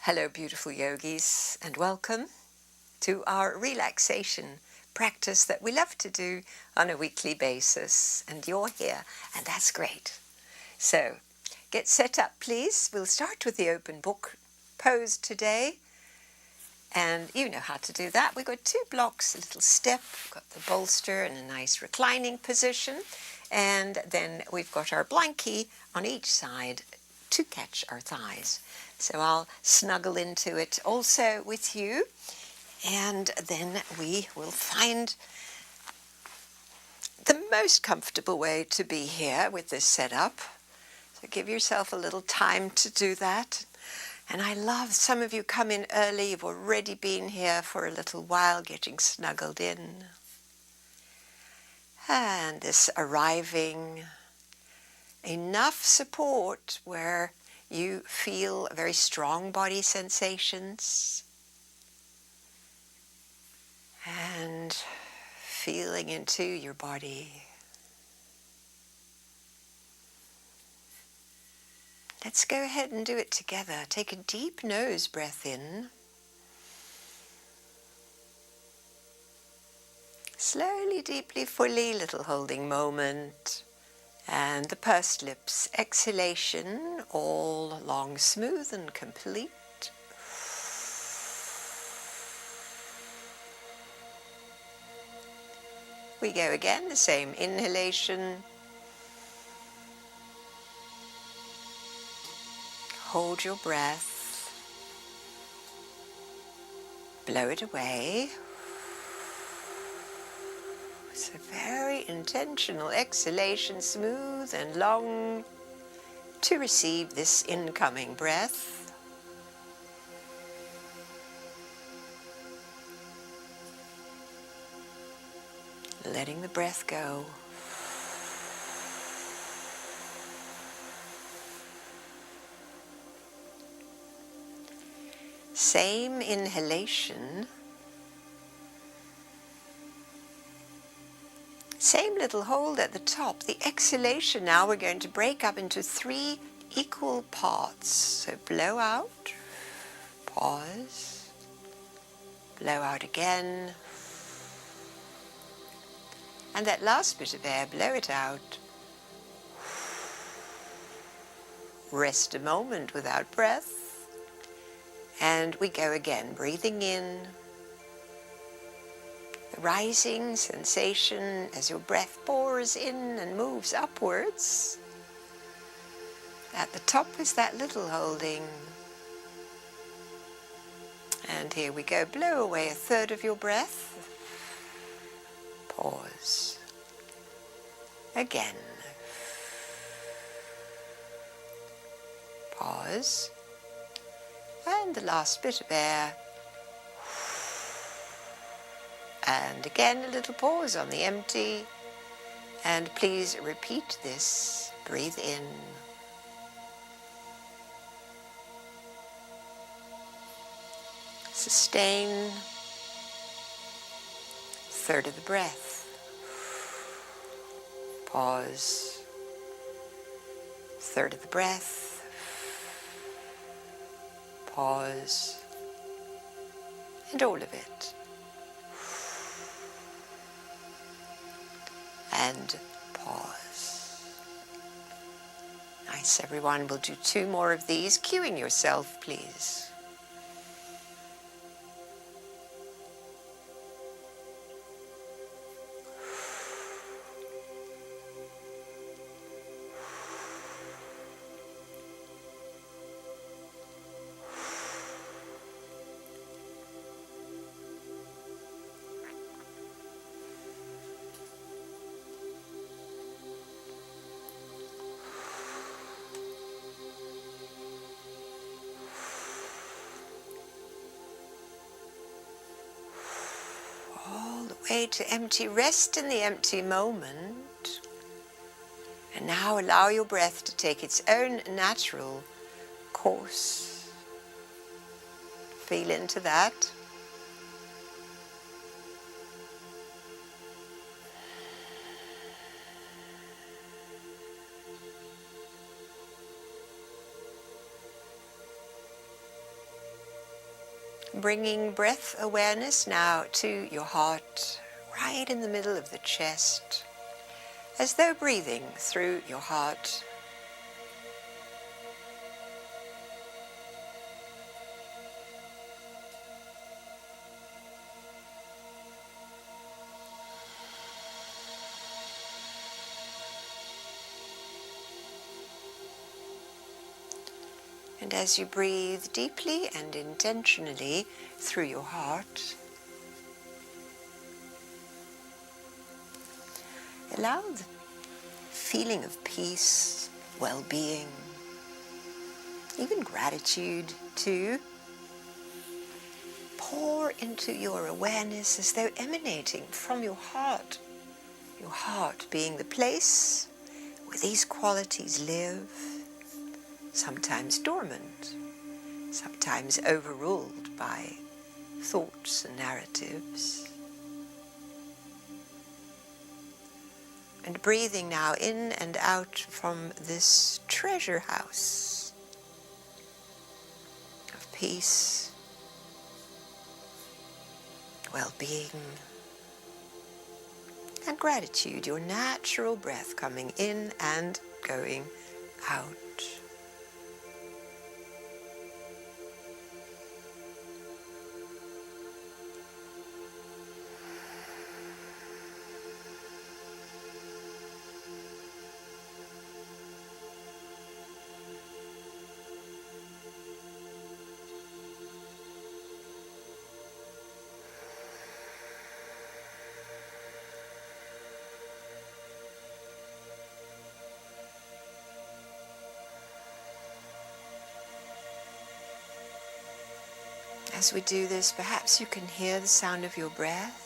Hello, beautiful yogis, and welcome to our relaxation practice that we love to do on a weekly basis. And you're here, and that's great. So, get set up, please. We'll start with the open book pose today. And you know how to do that. We've got two blocks, a little step, we've got the bolster in a nice reclining position. And then we've got our blankie on each side to catch our thighs. So I'll snuggle into it also with you, and then we will find the most comfortable way to be here with this setup. So give yourself a little time to do that. And I love some of you come in early, you've already been here for a little while getting snuggled in. And this arriving, enough support where you feel very strong body sensations and feeling into your body. Let's go ahead and do it together. Take a deep nose breath in. Slowly, deeply, fully, little holding moment. And the pursed lips, exhalation, all long, smooth and complete. We go again, the same inhalation. Hold your breath. Blow it away. It's a very intentional exhalation, smooth and long, to receive this incoming breath. Letting the breath go. Same inhalation. Same little hold at the top. The exhalation now we're going to break up into 3 equal parts. So blow out, pause, blow out again. And that last bit of air, blow it out. Rest a moment without breath. And we go again, breathing in. The rising sensation as your breath pours in and moves upwards. At the top is that little holding. And here we go, blow away 1/3 of your breath. Pause. Again. Pause. And the last bit of air. And again, a little pause on the empty. And please repeat this. Breathe in. Sustain. 1/3 of the breath. Pause. 1/3 of the breath. Pause. And all of it. And pause. Nice, everyone. We'll do 2 more of these. Cueing yourself, please. Way to empty, rest in the empty moment. And now allow your breath to take its own natural course. Feel into that. Bringing breath awareness now to your heart, right in the middle of the chest, as though breathing through your heart. And as you breathe deeply and intentionally through your heart, allow the feeling of peace, well-being, even gratitude to pour into your awareness as though emanating from your heart being the place where these qualities live, sometimes dormant, sometimes overruled by thoughts and narratives. And breathing now in and out from this treasure house of peace, well-being, and gratitude, your natural breath coming in and going out. As we do this, perhaps you can hear the sound of your breath.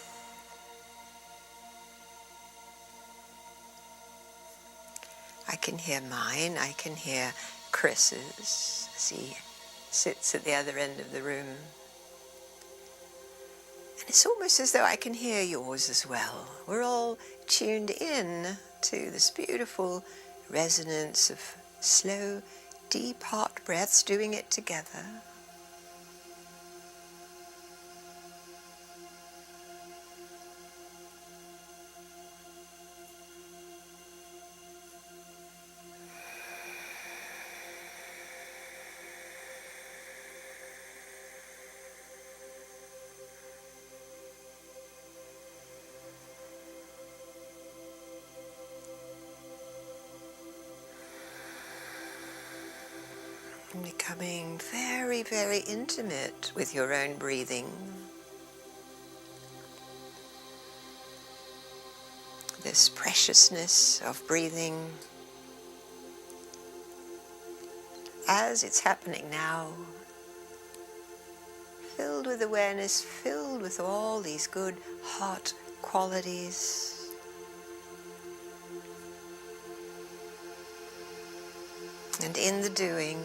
I can hear mine, I can hear Chris's as he sits at the other end of the room. And it's almost as though I can hear yours as well. We're all tuned in to this beautiful resonance of slow, deep heart breaths, doing it together. And becoming very, very intimate with your own breathing. This preciousness of breathing as it's happening now, filled with awareness, filled with all these good heart qualities. And in the doing,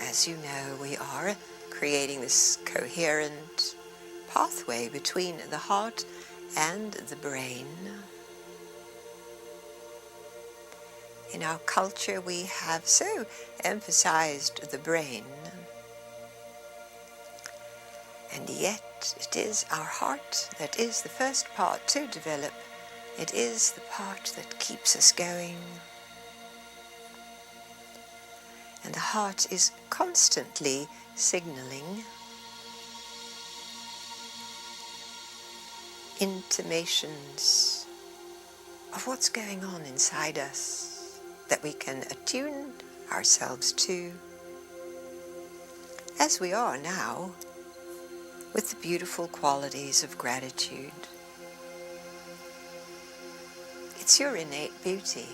as you know, we are creating this coherent pathway between the heart and the brain. In our culture, we have so emphasized the brain, and yet it is our heart that is the first part to develop. It is the part that keeps us going. And the heart is constantly signaling intimations of what's going on inside us that we can attune ourselves to, as we are now, with the beautiful qualities of gratitude. It's your innate beauty.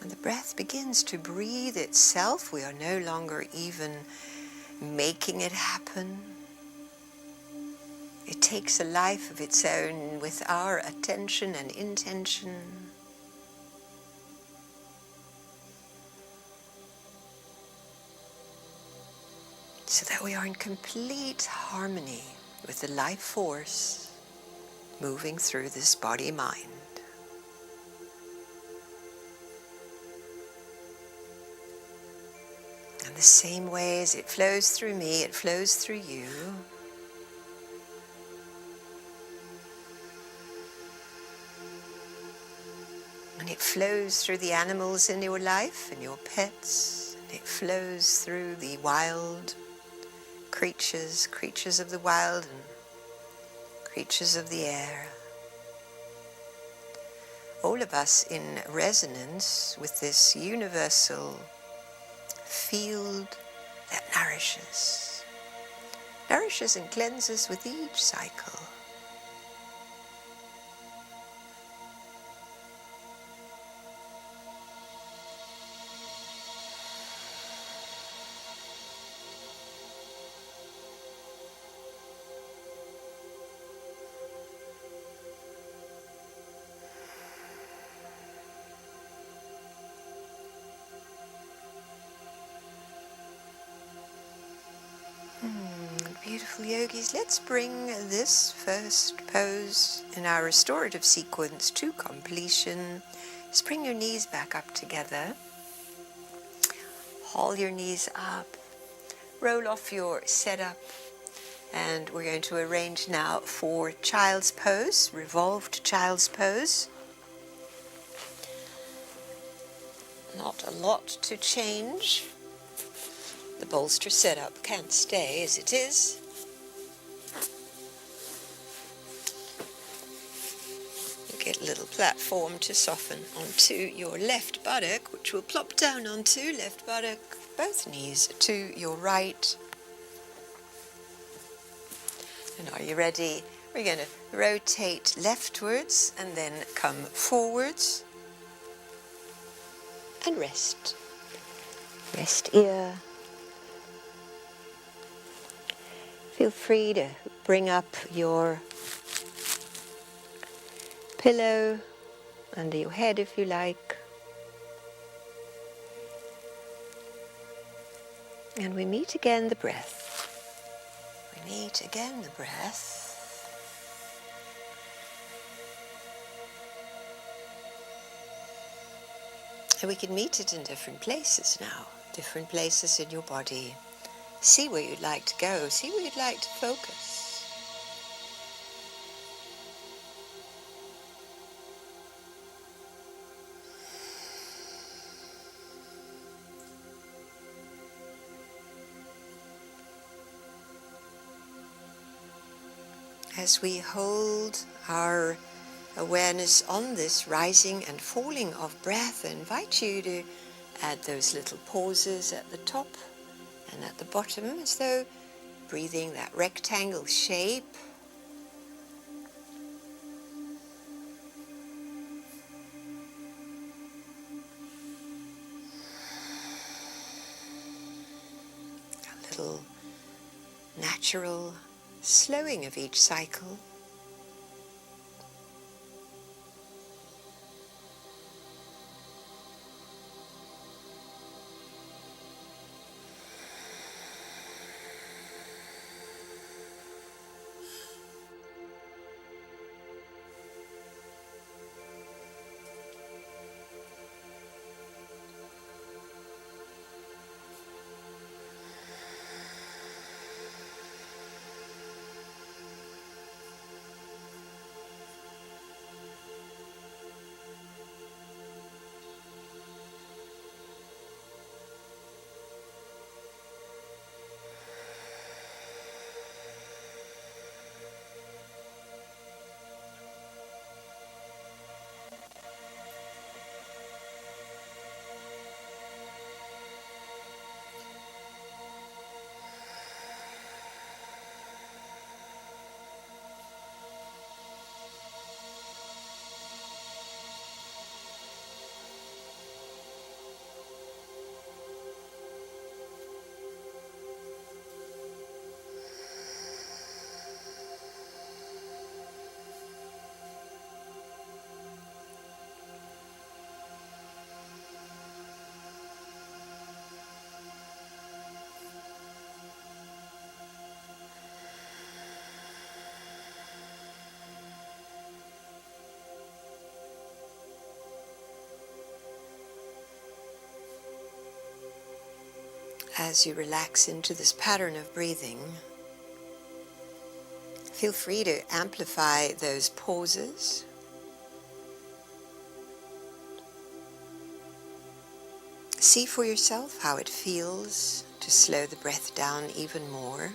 And the breath begins to breathe itself. We are no longer even making it happen. It takes a life of its own with our attention and intention. So that we are in complete harmony with the life force moving through this body-mind. And the same way as it flows through me, it flows through you. And it flows through the animals in your life and your pets. And it flows through the wild creatures, creatures of the wild and creatures of the air. All of us in resonance with this universal field that nourishes and cleanses with each cycle. Beautiful yogis, let's bring this first pose in our restorative sequence to completion. Just bring your knees back up together. Haul your knees up. Roll off your setup. And we're going to arrange now for child's pose, revolved child's pose. Not a lot to change. The bolster setup can't stay as it is. You get a little platform to soften onto your left buttock, which will plop down onto left buttock, both knees to your right. And are you ready? We're going to rotate leftwards and then come forwards. And rest. Rest ear. Feel free to bring up your pillow under your head if you like. And we meet again the breath. We meet again the breath. And we can meet it in different places now, different places in your body. See where you'd like to go, see where you'd like to focus. As we hold our awareness on this rising and falling of breath, I invite you to add those little pauses at the top and at the bottom, as though breathing that rectangle shape. A little natural slowing of each cycle. As you relax into this pattern of breathing, feel free to amplify those pauses. See for yourself how it feels to slow the breath down even more.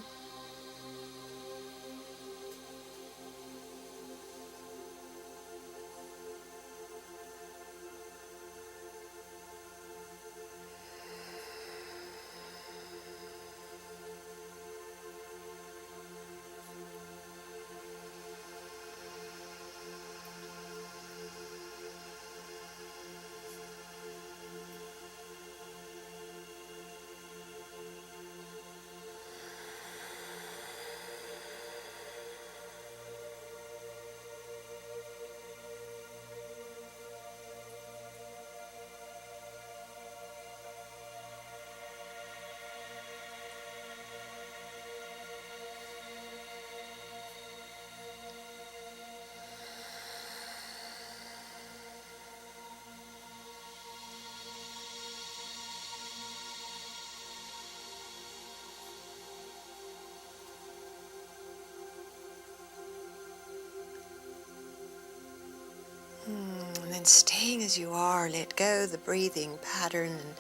And then staying as you are, let go the breathing pattern and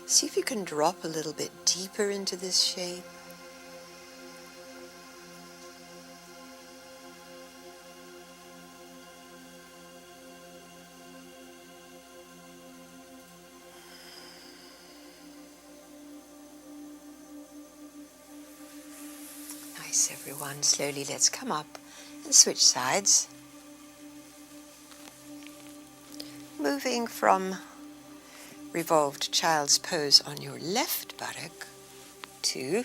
see if you can drop a little bit deeper into this shape. Nice, everyone. Slowly let's come up and switch sides. Moving from revolved child's pose on your left buttock to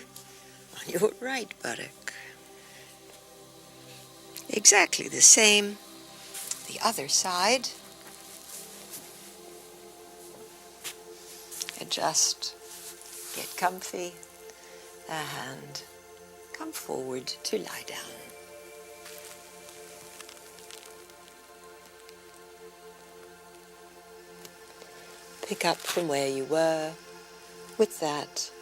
on your right buttock. Exactly the same. The other side. Adjust, get comfy, and come forward to lie down. Pick up from where you were with that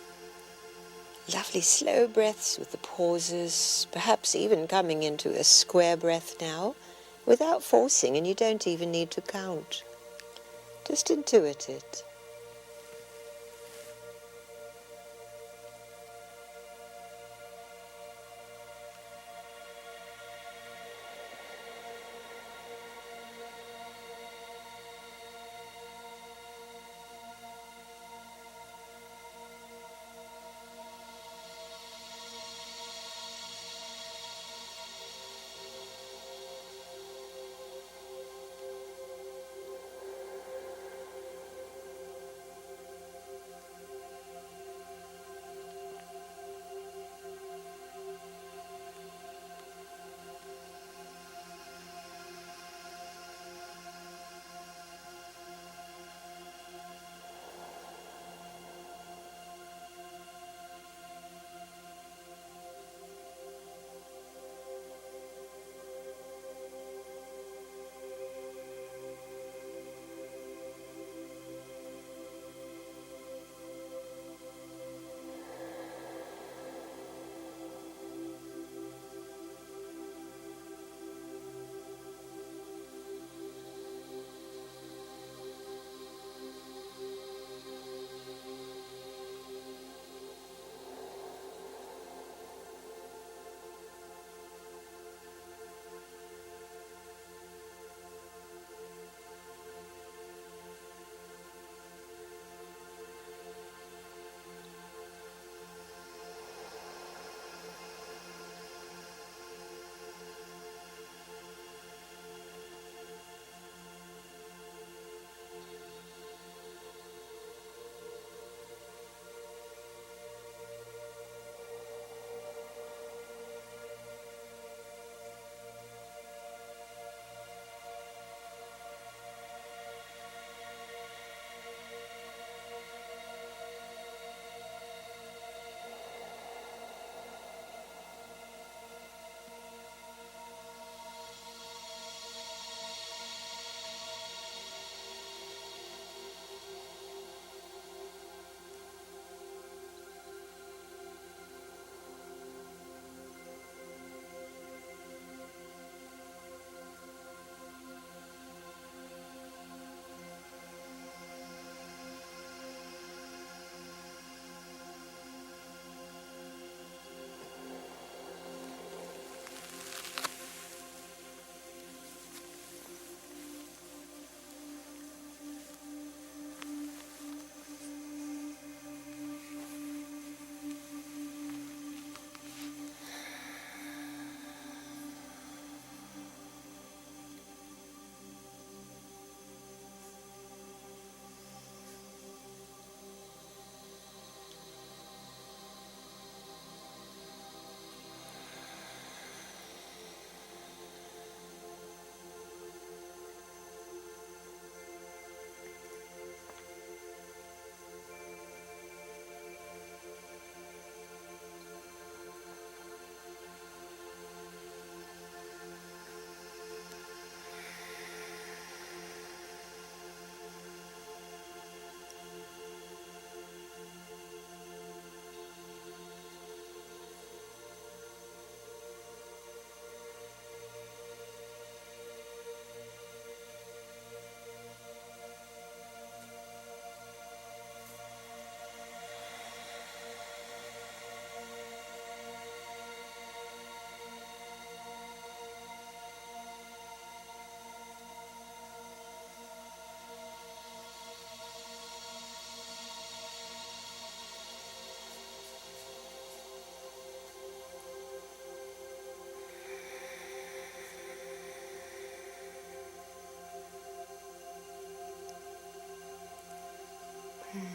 lovely slow breaths with the pauses, perhaps even coming into a square breath now without forcing, and you don't even need to count. Just intuit it.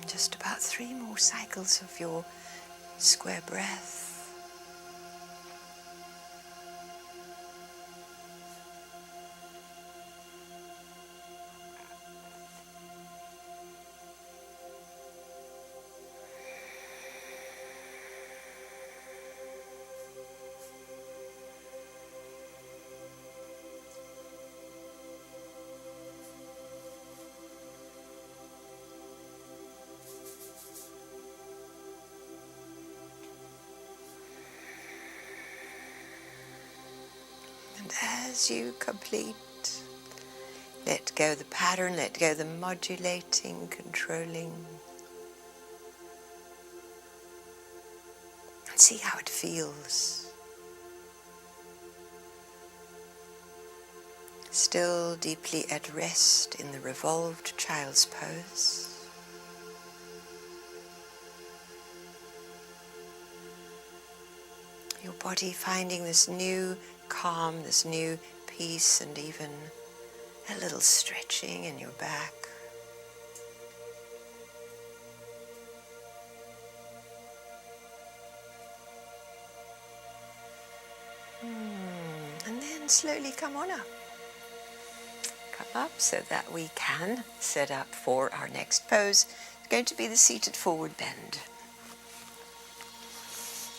Just about 3 more cycles of your square breath. And as you complete, let go the pattern, let go the modulating, controlling. And see how it feels. Still deeply at rest in the revolved child's pose. Your body finding this new calm, this new peace, and even a little stretching in your back. And then slowly come on up. Come up so that we can set up for our next pose. It's going to be the seated forward bend.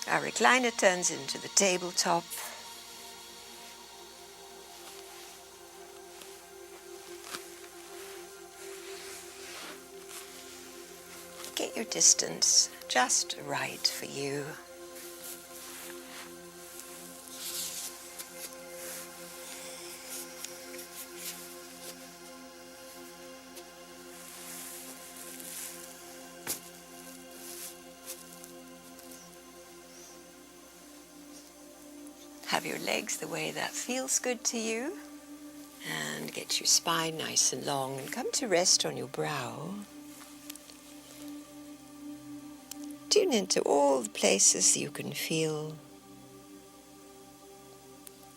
Our recliner turns into the tabletop. Get your distance just right for you. Have your legs the way that feels good to you. And get your spine nice and long and come to rest on your brow. Tune into all the places you can feel.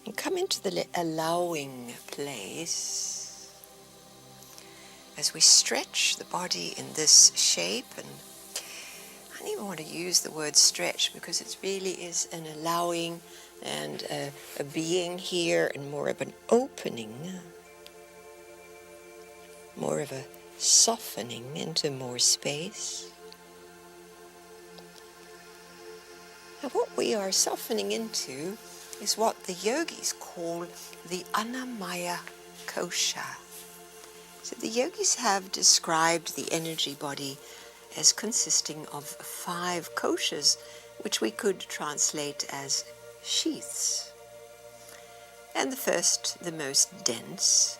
And come into the allowing place as we stretch the body in this shape. And I don't even want to use the word stretch because it really is an allowing and a being here, and more of an opening, more of a softening into more space. And what we are softening into is what the yogis call the Annamaya kosha. So the yogis have described the energy body as consisting of 5 koshas, which we could translate as sheaths. And the first, the most dense,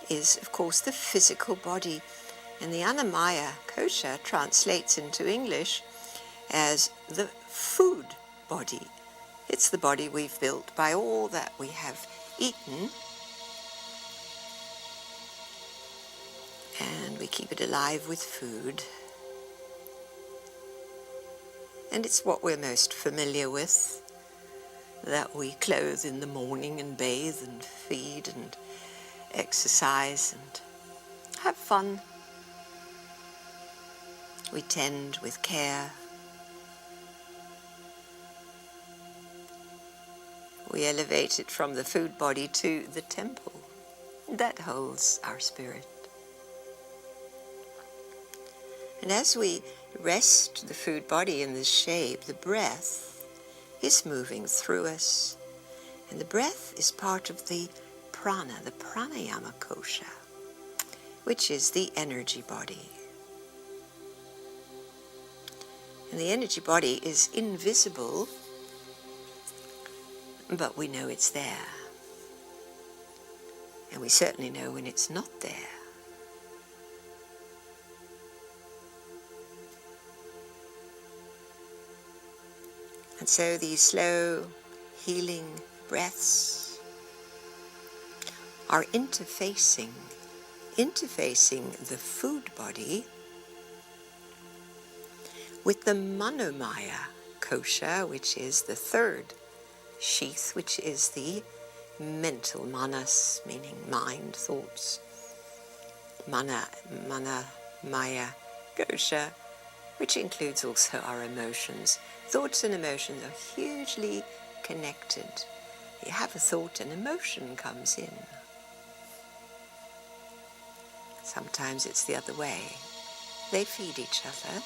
is of course the physical body. And the Annamaya kosha translates into English as the food body. It's the body we've built by all that we have eaten, and we keep it alive with food. And it's what we're most familiar with, that we clothe in the morning and bathe and feed and exercise and have fun. We tend with care. We elevate it from the food body to the temple. That holds our spirit. And as we rest the food body in this shape, the breath is moving through us. And the breath is part of the prana, the pranayama kosha, which is the energy body. And the energy body is invisible, but we know it's there. And we certainly know when it's not there. And so these slow, healing breaths are interfacing the food body with the manomaya kosha, which is the third sheath, which is the mental manas, meaning mind, thoughts. Maya kosha, which includes also our emotions. Thoughts and emotions are hugely connected. You have a thought, an emotion comes in. Sometimes it's the other way. They feed each other.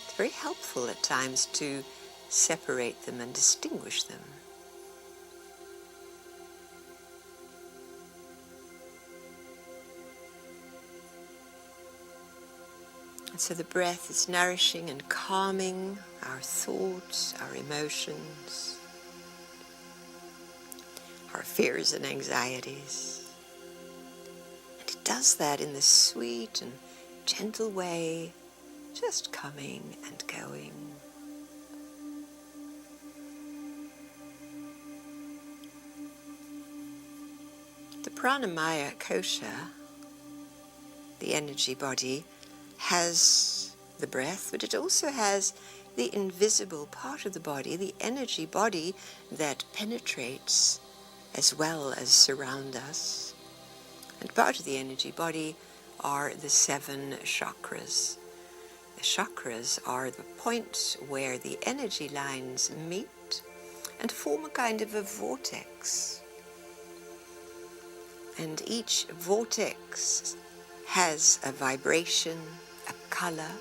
It's very helpful at times to separate them and distinguish them. And so the breath is nourishing and calming our thoughts, our emotions, our fears and anxieties. And it does that in this sweet and gentle way, just coming and going. The pranamaya kosha, the energy body, has the breath, but it also has the invisible part of the body, the energy body that penetrates as well as surround us. And part of the energy body are the 7 chakras. The chakras are the points where the energy lines meet and form a kind of a vortex. And each vortex has a vibration, a color,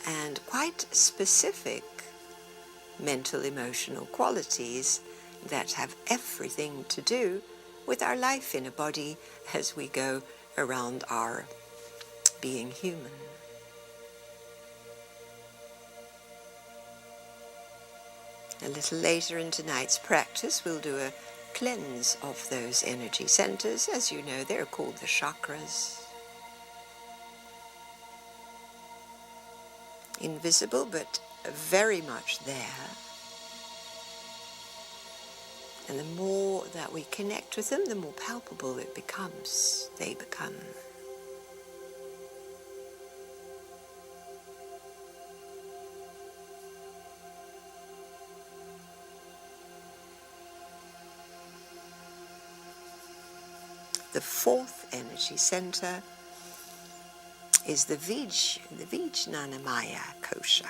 and quite specific mental, emotional qualities that have everything to do with our life in a body as we go around our being human. A little later in tonight's practice, we'll do a cleanse of those energy centers. As you know, they're called the chakras. Invisible, but very much there. And the more that we connect with them, the more palpable they become. The 4th energy center is the Vijnanamaya kosha.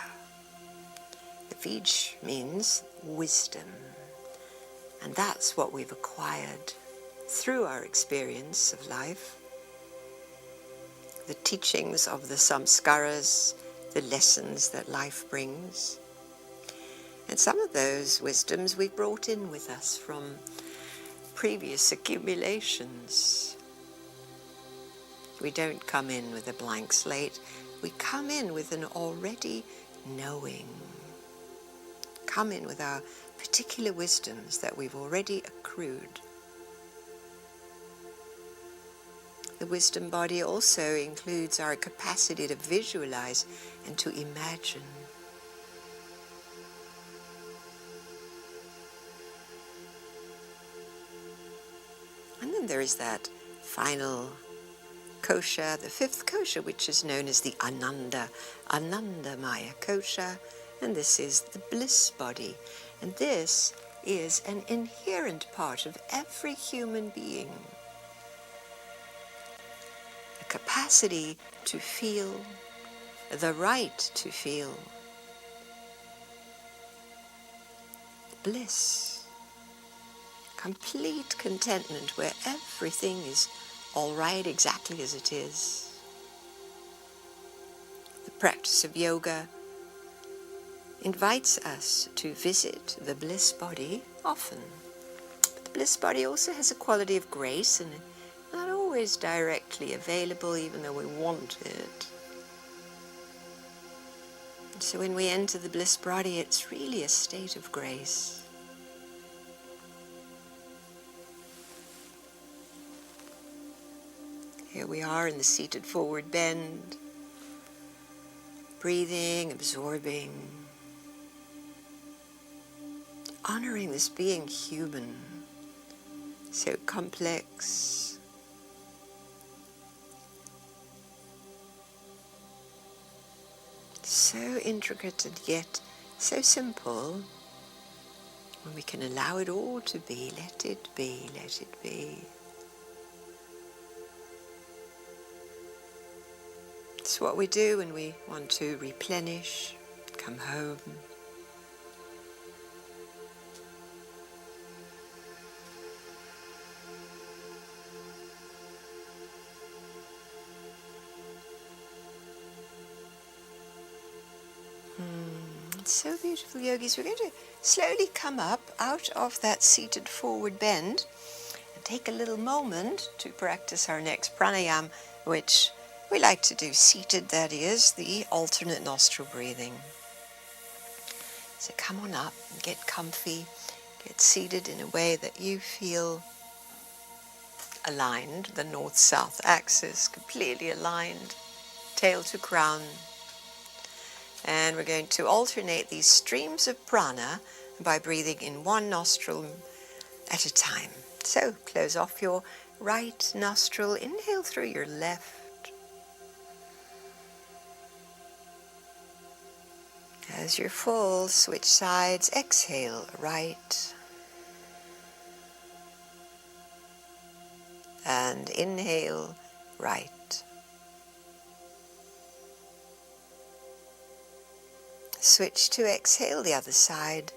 The Vij means wisdom, and that's what we've acquired through our experience of life. The teachings of the samskaras, the lessons that life brings. And some of those wisdoms we brought in with us from previous accumulations. We don't come in with a blank slate. We come in with an already knowing. Come in with our particular wisdoms that we've already accrued. The wisdom body also includes our capacity to visualize and to imagine. And then there is that final kosha, the 5th kosha, which is known as the Anandamaya kosha, and this is the bliss body. And this is an inherent part of every human being. The capacity to feel, the right to feel bliss, complete contentment where everything is all right exactly as it is. The practice of yoga invites us to visit the bliss body often. But the bliss body also has a quality of grace and not always directly available even though we want it. And so when we enter the bliss body, it's really a state of grace. Here we are in the seated forward bend, breathing, absorbing, honoring this being human, so complex, so intricate and yet so simple. When we can allow it all to be, let it be, let it be. It's It's what we do when we want to replenish, come home. It's so beautiful, yogis. We're going to slowly come up out of that seated forward bend and take a little moment to practice our next pranayama, which we like to do seated, that is, the alternate nostril breathing. So come on up and get comfy, get seated in a way that you feel aligned, the north-south axis completely aligned, tail to crown. And we're going to alternate these streams of prana by breathing in one nostril at a time. So close off your right nostril, inhale through your left. As you're full, switch sides, exhale right. And inhale right. Switch to exhale the other side.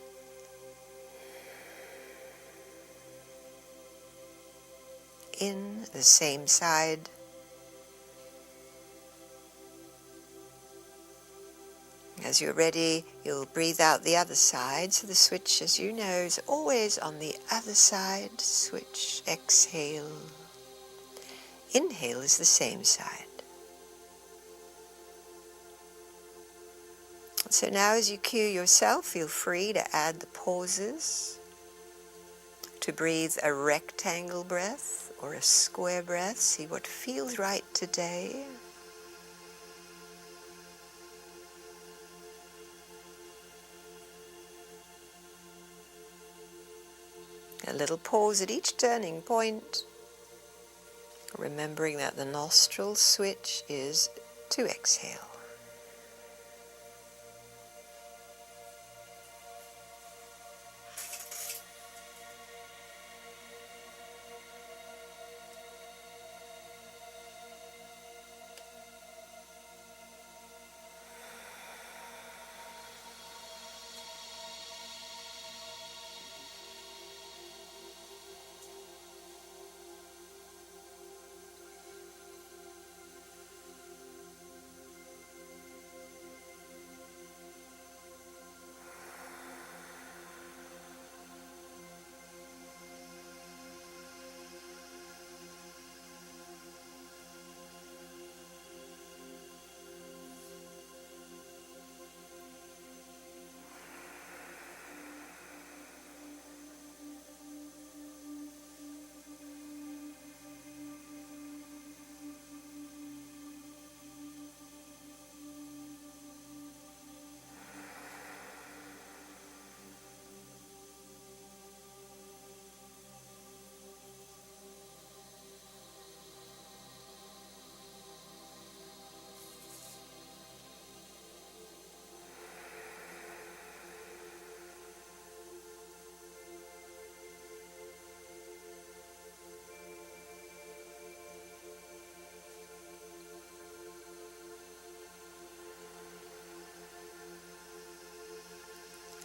In the same side. As you're ready, you'll breathe out the other side. So the switch, as you know, is always on the other side. Switch, exhale. Inhale is the same side. So now as you cue yourself, feel free to add the pauses, to breathe a rectangle breath or a square breath. See what feels right today. A little pause at each turning point, remembering that the nostril switch is to exhale.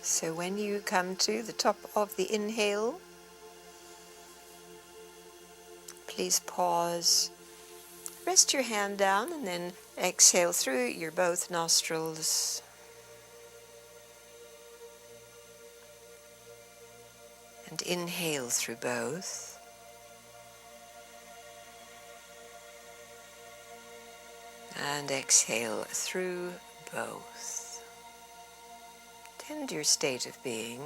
So when you come to the top of the inhale, please pause, rest your hand down, and then exhale through your both nostrils. And inhale through both. And exhale through both. Tend your state of being.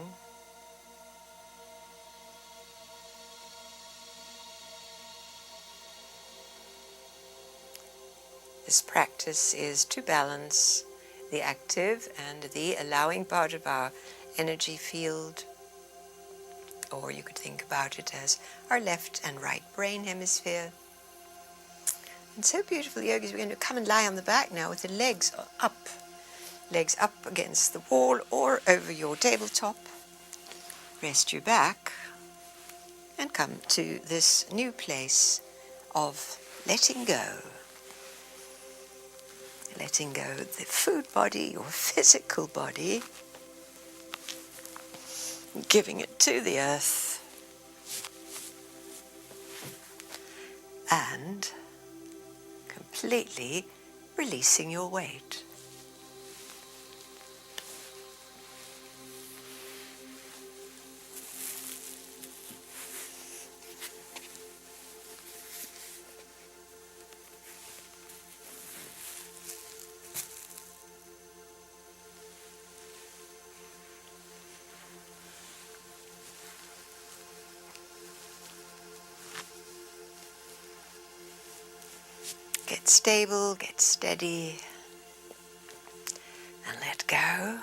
This practice is to balance the active and the allowing part of our energy field, or you could think about it as our left and right brain hemisphere. And so beautiful, yogis, we're going to come and lie on the back now with the legs up against the wall or over your tabletop. Rest your back and come to this new place of letting go. letting go of the food body, your physical body, giving it to the earth, and completely releasing your weight. Get stable, get steady, and let go.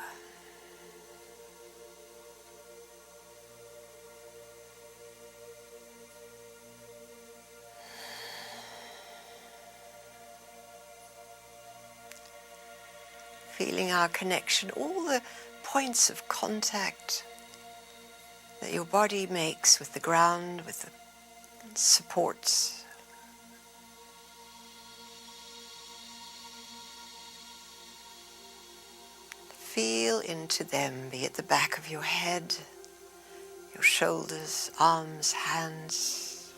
Feeling our connection, all the points of contact that your body makes with the ground, with the supports. Feel into them, be it the back of your head, your shoulders, arms, hands,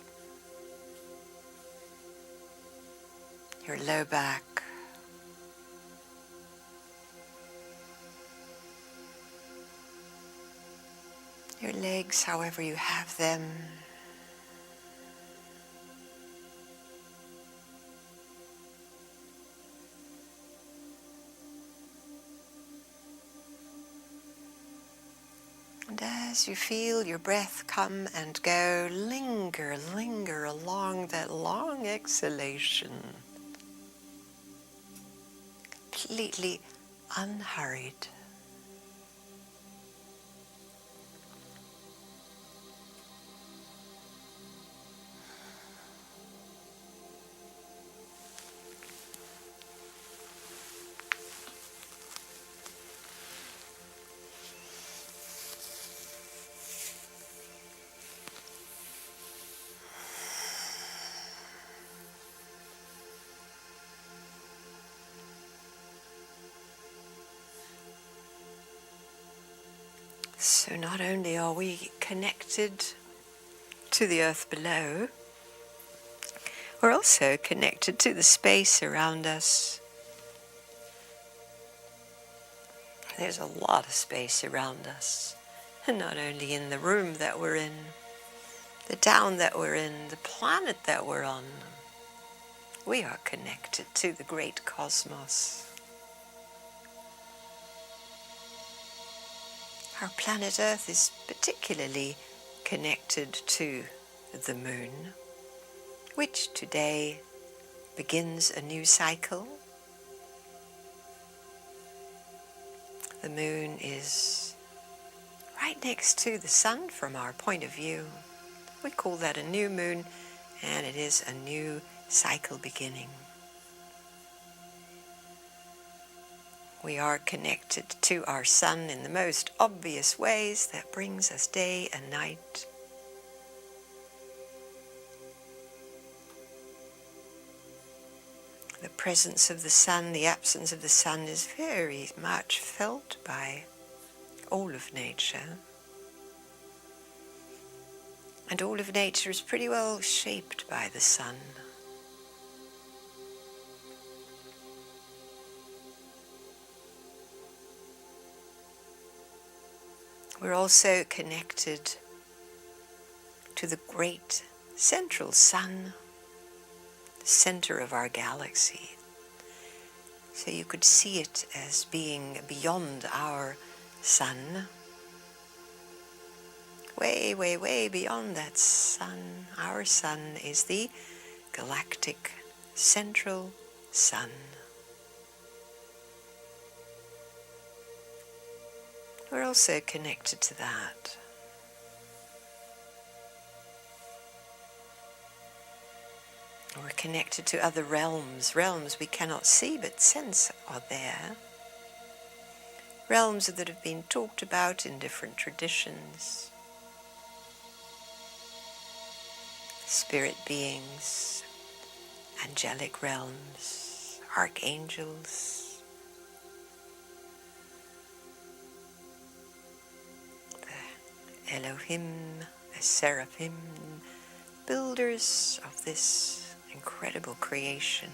your low back, your legs, however you have them. And as you feel your breath come and go, linger along that long exhalation, completely unhurried. So not only are we connected to the earth below, we're also connected to the space around us. There's a lot of space around us, and not only in the room that we're in, the town that we're in, the planet that we're on. We are connected to the great cosmos. Our planet Earth is particularly connected to the moon, which today begins a new cycle. The moon is right next to the sun from our point of view. We call that a new moon, and it is a new cycle beginning. We are connected to our sun in the most obvious ways that brings us day and night. The presence of the sun, the absence of the sun is very much felt by all of nature. And all of nature is pretty well shaped by the sun. We're also connected to the great central sun, the center of our galaxy. So you could see it as being beyond our sun. Way, way, way beyond that sun. Our sun is the galactic central sun. We're also connected to that. We're connected to other realms we cannot see but sense are there. Realms that have been talked about in different traditions. Spirit beings, angelic realms, archangels, the Elohim, the seraphim, builders of this incredible creation.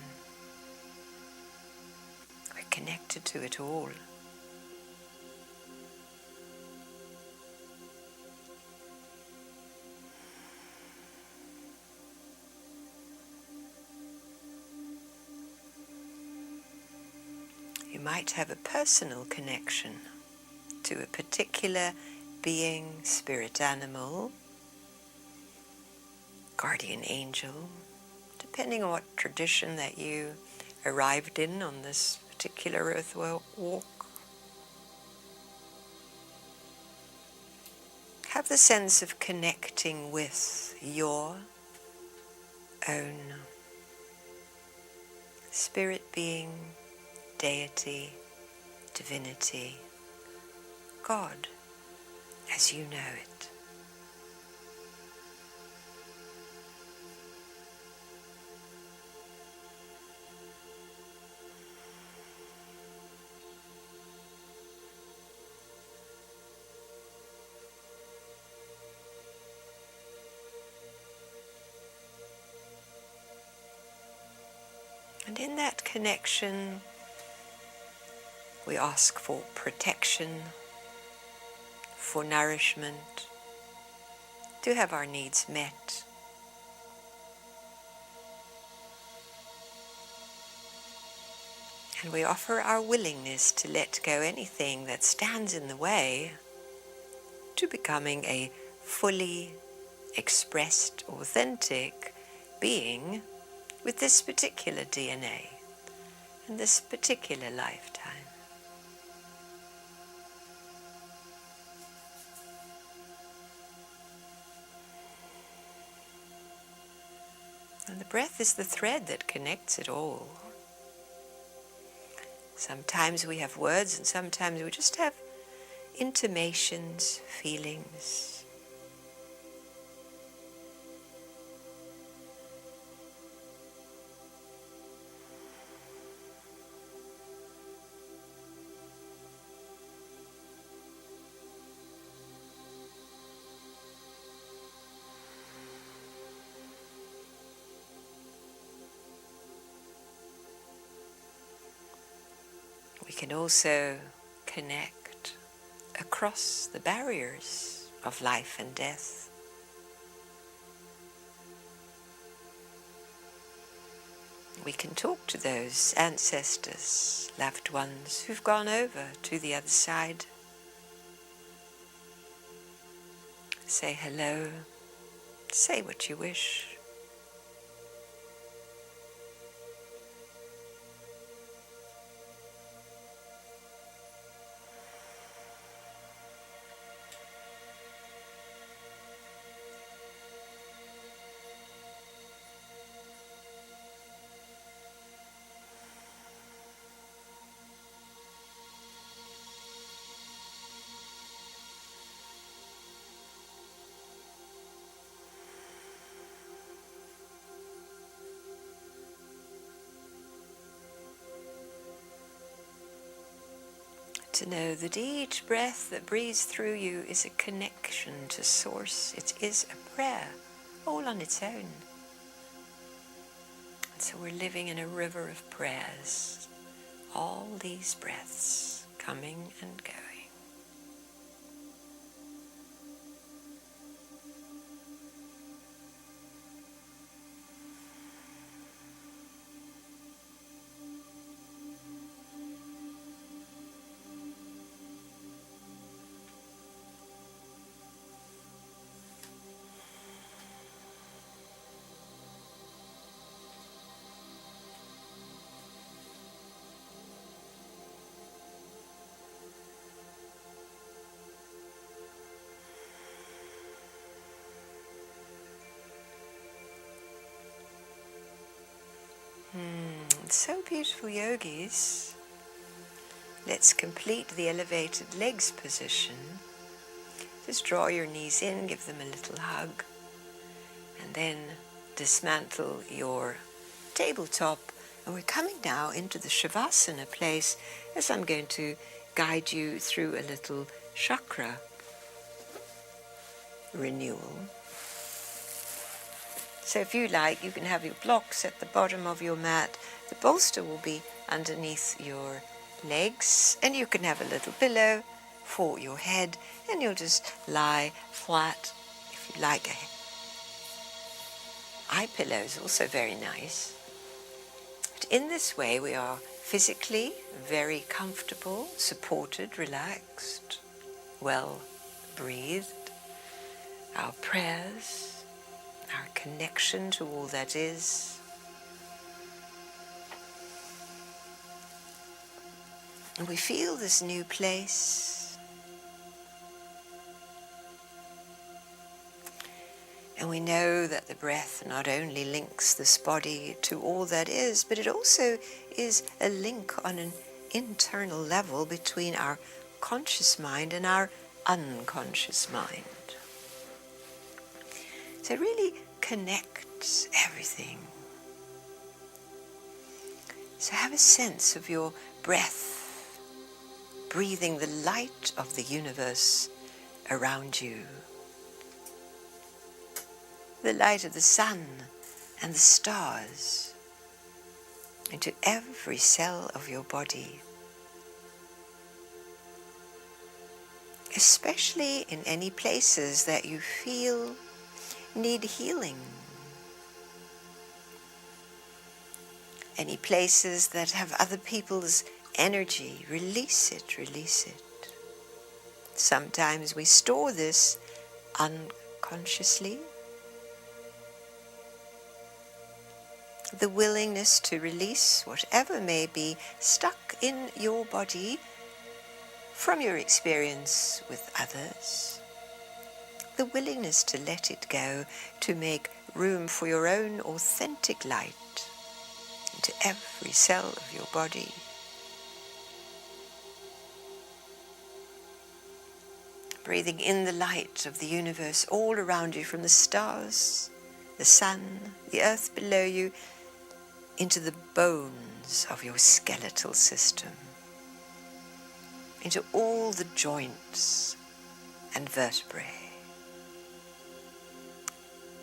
We're connected to it all. You might have a personal connection to a particular being, spirit animal, guardian angel, depending on what tradition that you arrived in on this particular earth walk. Have the sense of connecting with your own spirit being, deity, divinity, God, as you know it. And in that connection, we ask for protection, for nourishment, to have our needs met. And we offer our willingness to let go anything that stands in the way to becoming a fully expressed, authentic being with this particular DNA and this particular lifetime. And the breath is the thread that connects it all. Sometimes we have words and sometimes we just have intimations, feelings. We can also connect across the barriers of life and death. We can talk to those ancestors, loved ones who've gone over to the other side. Say hello, say what you wish. To know that each breath that breathes through you is a connection to Source. It is a prayer, all on its own. And so we're living in a river of prayers, all these breaths coming and going. So beautiful, yogis. Let's complete the elevated legs position. Just draw your knees in, give them a little hug, and then dismantle your tabletop And we're coming now into the Shavasana place as I'm going to guide you through a little chakra renewal. So if you like, you can have your blocks at the bottom of your mat. The bolster will be underneath your legs, and you can have a little pillow for your head, and you'll just lie flat. If you like, eye pillow is also very nice. But in this way, we are physically very comfortable, supported, relaxed, well breathed. Our prayers, our connection to all that is. And we feel this new place. And we know that the breath not only links this body to all that is, but it also is a link on an internal level between our conscious mind and our unconscious mind. So it really connects everything. So have a sense of your breath, breathing the light of the universe around you. The light of the sun and the stars into every cell of your body. Especially in any places that you feel need healing. Any places that have other people's energy, release it, release it. Sometimes we store this unconsciously. The willingness to release whatever may be stuck in your body from your experience with others. The willingness to let it go, to make room for your own authentic light into every cell of your body. Breathing in the light of the universe all around you, from the stars, the sun, the earth below you, into the bones of your skeletal system, into all the joints and vertebrae,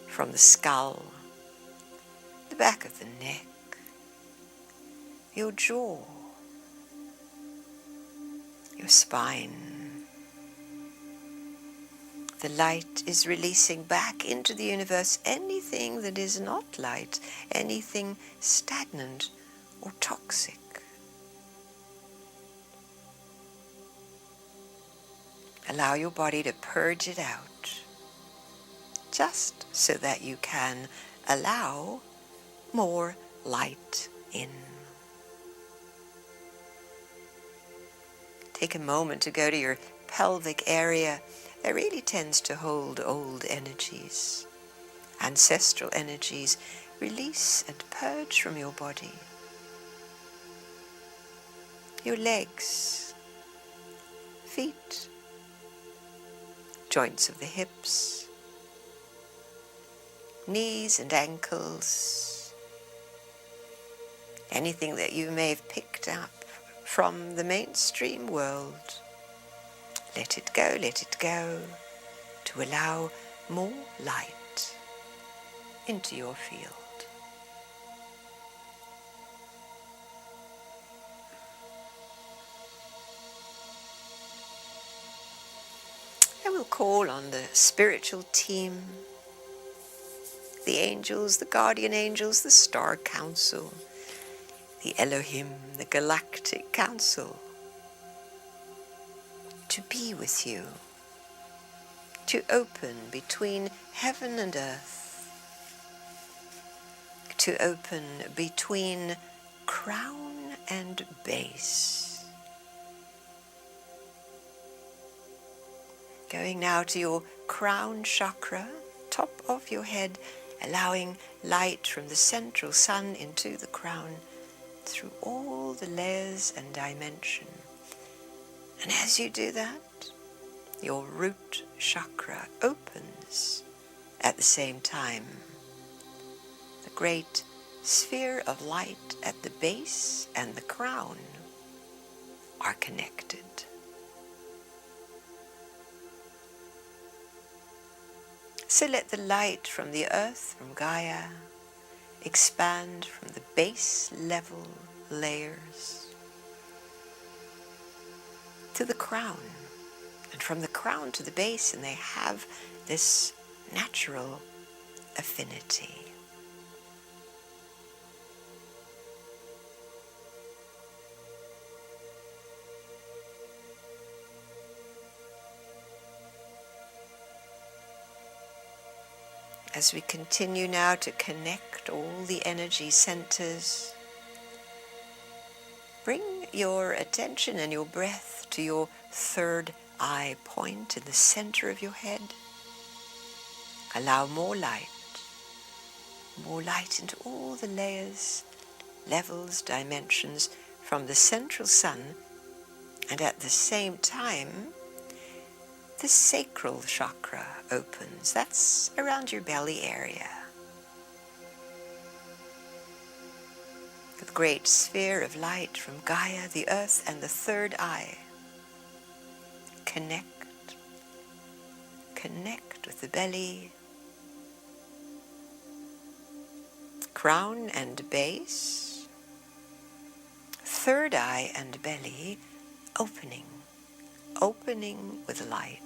from the skull, the back of the neck, your jaw, your spine. The light is releasing back into the universe anything that is not light, anything stagnant or toxic. Allow your body to purge it out, just so that you can allow more light in. Take a moment to go to your pelvic area. That really tends to hold old energies, ancestral energies. Release and purge from your body. Your legs, feet, joints of the hips, knees and ankles, anything that you may have picked up from the mainstream world. Let it go, to allow more light into your field. I will call on the spiritual team, the angels, the guardian angels, the star council, the Elohim, the galactic council, to be with you, to open between heaven and earth, to open between crown and base. Going now to your crown chakra, top of your head, allowing light from the central sun into the crown through all the layers and dimension. And as you do that, your root chakra opens at the same time. The great sphere of light at the base and the crown are connected. So let the light from the earth, from Gaia, expand from the base level layers to the crown, and from the crown to the base, and they have this natural affinity. As we continue now to connect all the energy centers, bring your attention and your breath to your third eye point in the center of your head. Allow more light into all the layers, levels, dimensions from the central sun, and at the same time, the sacral chakra opens. That's around your belly area. The great sphere of light from Gaia, the earth, and the third eye. Connect with the belly, crown and base, third eye and belly opening with light.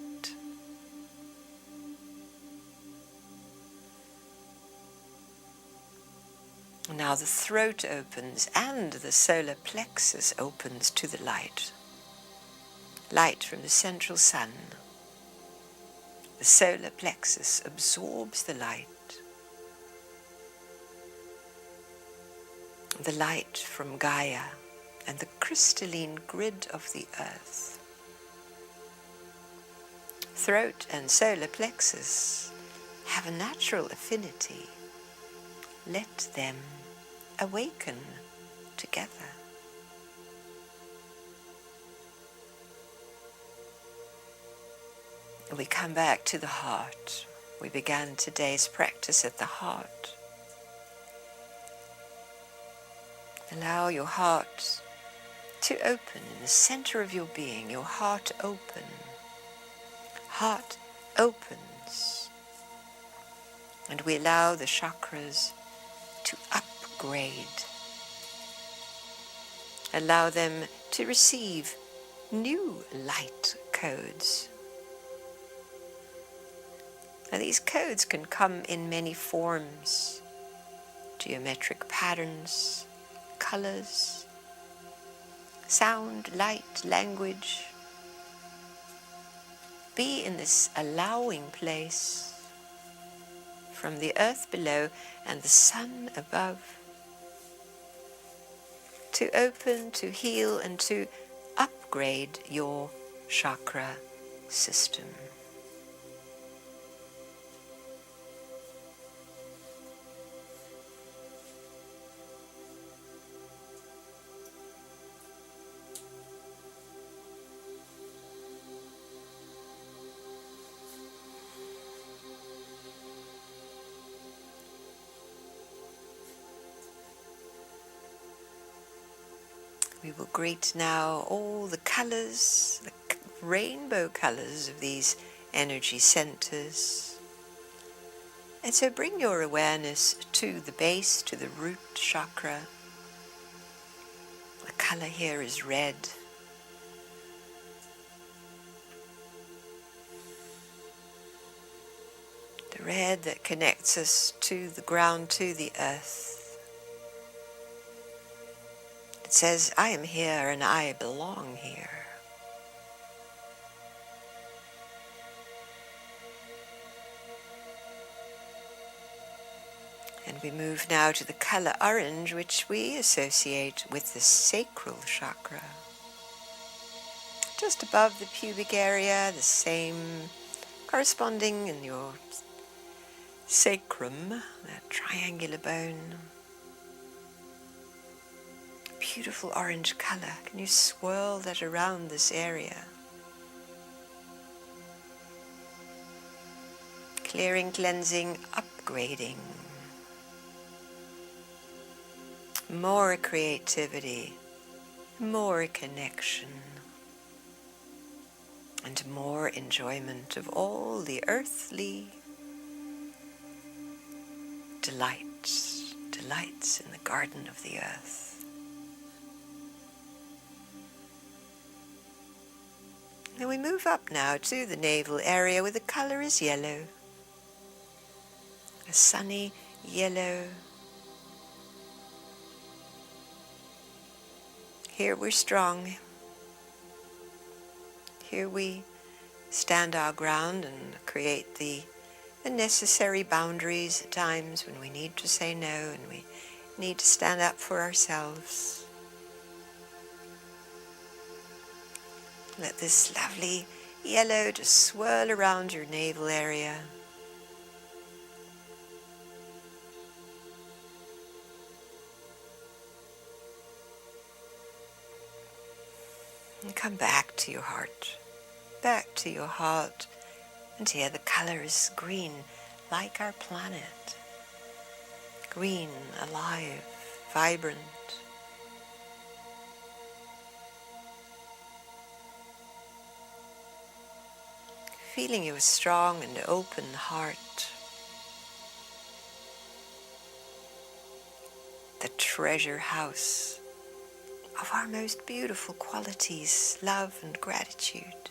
Now the throat opens and the solar plexus opens to the light. Light from the central sun. The solar plexus absorbs the light. The light from Gaia and the crystalline grid of the earth. Throat and solar plexus have a natural affinity. Let them awaken together. We come back to the heart. We began today's practice at the heart. Allow your heart to open in the center of your being, your heart open. Heart opens. And we allow the chakras to upgrade. Allow them to receive new light codes. Now these codes can come in many forms: geometric patterns, colors, sound, light, language. Be in this allowing place from the earth below and the sun above to open, to heal, and to upgrade your chakra system. We will greet now all the colors, the rainbow colors of these energy centers. And so bring your awareness to the base, to the root chakra. The color here is red. The red that connects us to the ground, to the earth. It says, I am here and I belong here. And we move now to the color orange, which we associate with the sacral chakra. Just above the pubic area, the same corresponding in your sacrum, that triangular bone. Beautiful orange color. Can you swirl that around this area? Clearing, cleansing, upgrading. more creativity, more connection, and more enjoyment of all the earthly delights in the garden of the earth. Then we move up now to the navel area where the color is yellow, a sunny yellow. Here we're strong. Here we stand our ground and create the necessary boundaries at times when we need to say no and we need to stand up for ourselves. Let this lovely yellow just swirl around your navel area. And come back to your heart, and here the color is green, like our planet. Green, alive, vibrant. Feeling your strong and open heart. The treasure house of our most beautiful qualities, love and gratitude.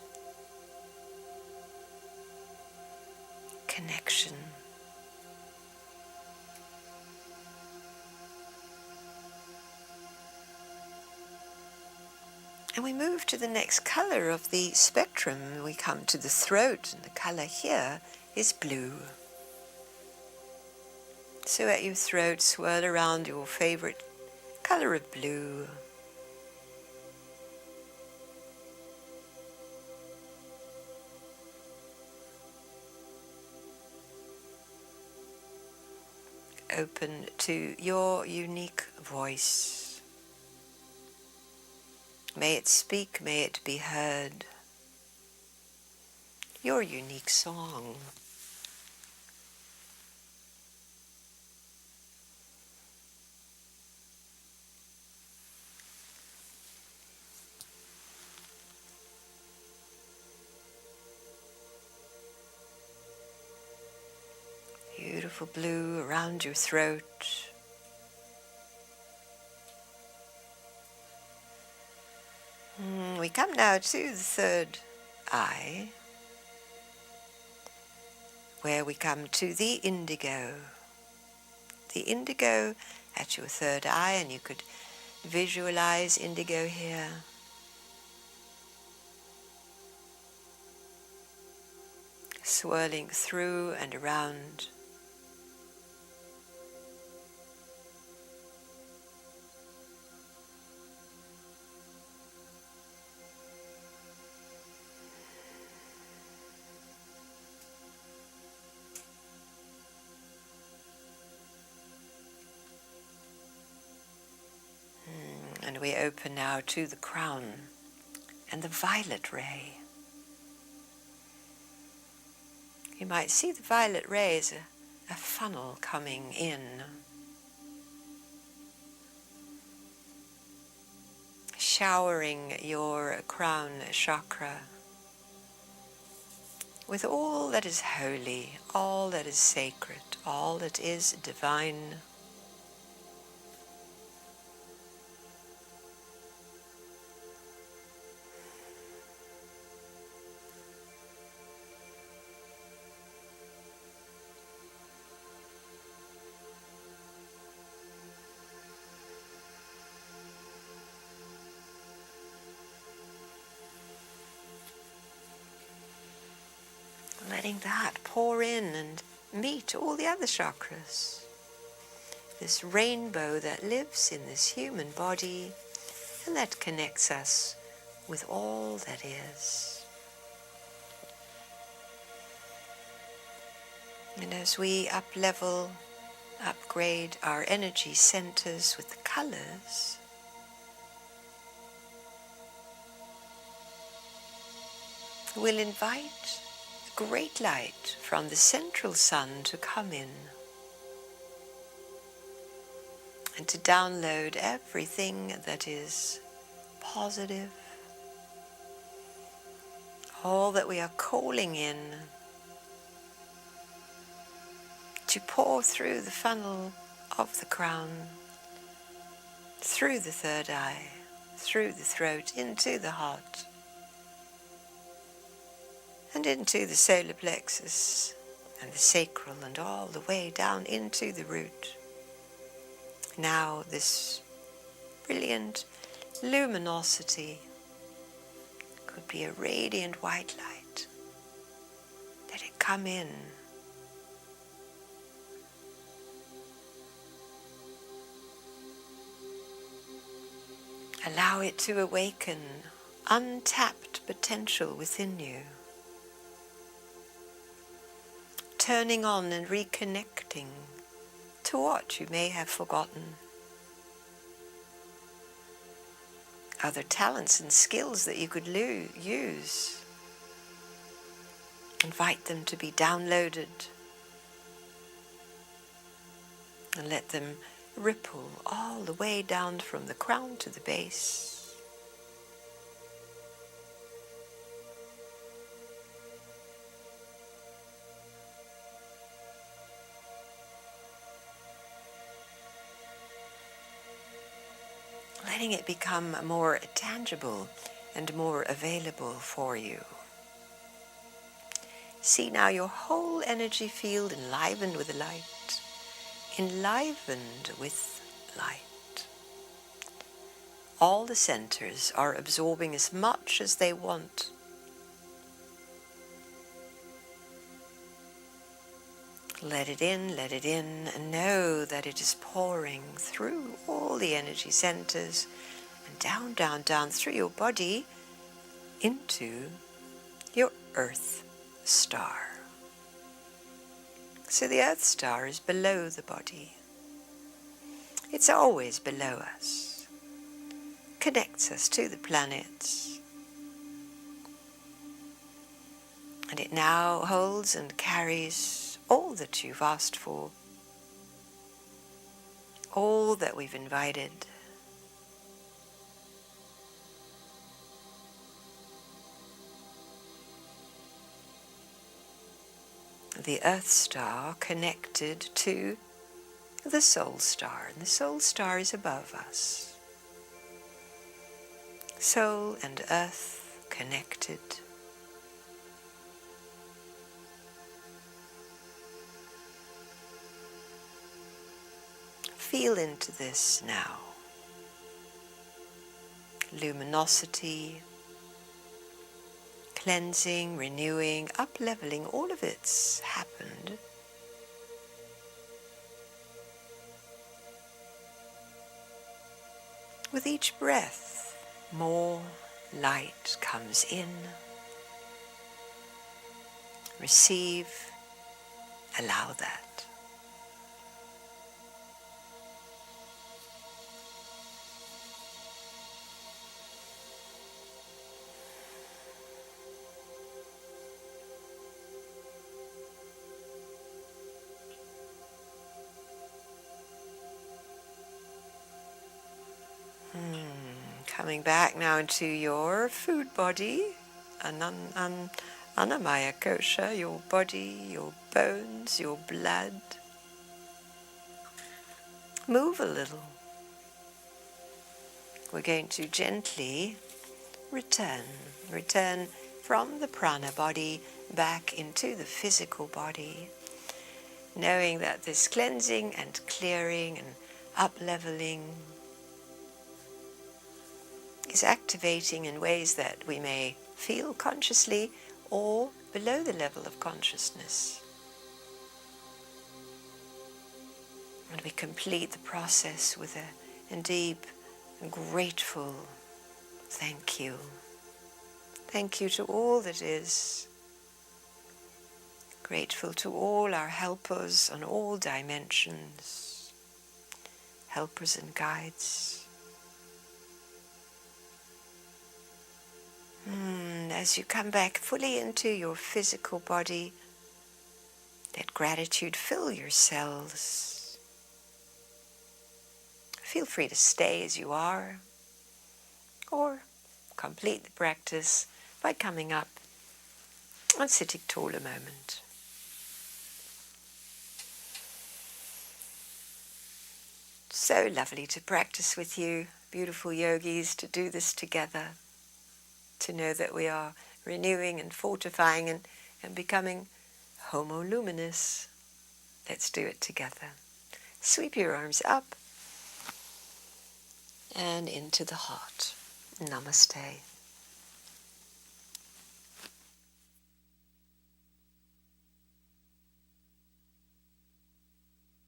Connection. And we move to the next color of the spectrum. We come to the throat, and the color here is blue. So at your throat, swirl around your favorite color of blue. Open to your unique voice. May it speak, may it be heard. Your unique song. Beautiful blue around your throat. We come now to the third eye, where we come to the indigo. The indigo at your third eye, and you could visualize indigo here. Swirling through and around. And we open now to the crown and the violet ray. You might see the violet ray as a funnel coming in. Showering your crown chakra with all that is holy, all that is sacred, all that is divine. Letting that pour in and meet all the other chakras. This rainbow that lives in this human body and that connects us with all that is. And as we upgrade our energy centers with the colors, we'll invite great light from the central sun to come in and to download everything that is positive, all that we are calling in, to pour through the funnel of the crown, through the third eye, through the throat, into the heart, and into the solar plexus and the sacral, and all the way down into the root. Now this brilliant luminosity could be a radiant white light. Let it come in. Allow it to awaken untapped potential within you, turning on and reconnecting to what you may have forgotten. Other talents and skills that you could use. Invite them to be downloaded and let them ripple all the way down from the crown to the base. Letting it become more tangible and more available for you. See now your whole energy field enlivened with light, enlivened with light. All the centers are absorbing as much as they want. Let it in, and know that it is pouring through all the energy centers and down, down, down through your body into your Earth Star. So the Earth Star is below the body. It's always below us. Connects us to the planets. And it now holds and carries all that you've asked for, all that we've invited. The Earth Star connected to the Soul Star, and the Soul Star is above us. Soul and Earth connected. Feel into this now. Luminosity, cleansing, renewing, up-leveling, all of it's happened. With each breath, more light comes in. Receive, allow that. Coming back now into your food body, Anamaya Kosha, your body, your bones, your blood. Move a little. We're going to gently return from the prana body back into the physical body, knowing that this cleansing and clearing and up-leveling is activating in ways that we may feel consciously or below the level of consciousness. And we complete the process with a deep and grateful thank you. Thank you to all that is. Grateful to all our helpers on all dimensions, helpers and guides. As you come back fully into your physical body, let gratitude fill your cells. feel free to stay as you are, or complete the practice by coming up and sitting tall a moment. So lovely to practice with you, beautiful yogis, to do this together, to know that we are renewing and fortifying and becoming homo luminous. Let's do it together. Sweep your arms up and into the heart. Namaste.